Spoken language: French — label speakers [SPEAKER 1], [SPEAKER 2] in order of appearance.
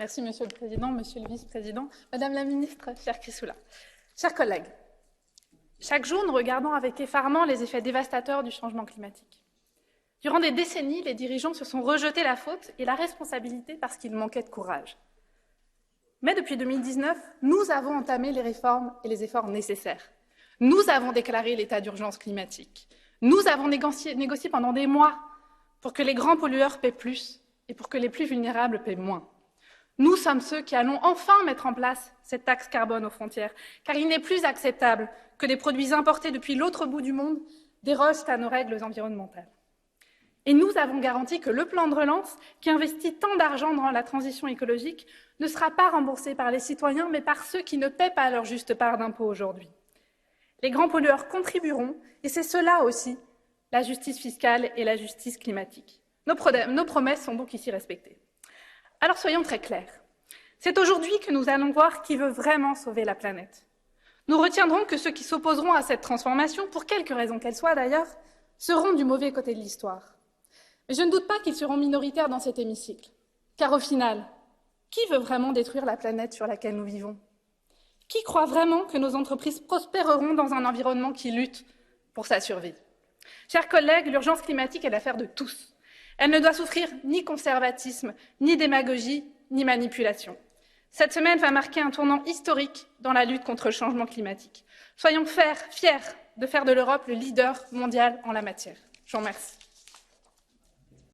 [SPEAKER 1] Merci, Monsieur le Président, Monsieur le Vice-président, Madame la Ministre, chère Chrysoula. Chers collègues, chaque jour, nous regardons avec effarement les effets dévastateurs du changement climatique. Durant des décennies, les dirigeants se sont rejetés la faute et la responsabilité parce qu'ils manquaient de courage. Mais depuis 2019, nous avons entamé les réformes et les efforts nécessaires. Nous avons déclaré l'état d'urgence climatique. Nous avons négocié pendant des mois pour que les grands pollueurs paient plus et pour que les plus vulnérables paient moins. Nous sommes ceux qui allons enfin mettre en place cette taxe carbone aux frontières, car il n'est plus acceptable que des produits importés depuis l'autre bout du monde dérogent à nos règles environnementales. Et nous avons garanti que le plan de relance, qui investit tant d'argent dans la transition écologique, ne sera pas remboursé par les citoyens, mais par ceux qui ne paient pas leur juste part d'impôt aujourd'hui. Les grands pollueurs contribueront, et c'est cela aussi, la justice fiscale et la justice climatique. Nos promesses sont donc ici respectées. Alors soyons très clairs. C'est aujourd'hui que nous allons voir qui veut vraiment sauver la planète. Nous retiendrons que ceux qui s'opposeront à cette transformation, pour quelque raison qu'elle soit d'ailleurs, seront du mauvais côté de l'histoire. Mais je ne doute pas qu'ils seront minoritaires dans cet hémicycle. Car au final, qui veut vraiment détruire la planète sur laquelle nous vivons? Qui croit vraiment que nos entreprises prospéreront dans un environnement qui lutte pour sa survie? Chers collègues, l'urgence climatique est l'affaire de tous. Elle ne doit souffrir ni conservatisme, ni démagogie, ni manipulation. Cette semaine va marquer un tournant historique dans la lutte contre le changement climatique. Soyons fiers de faire de l'Europe le leader mondial en la matière. Je vous remercie.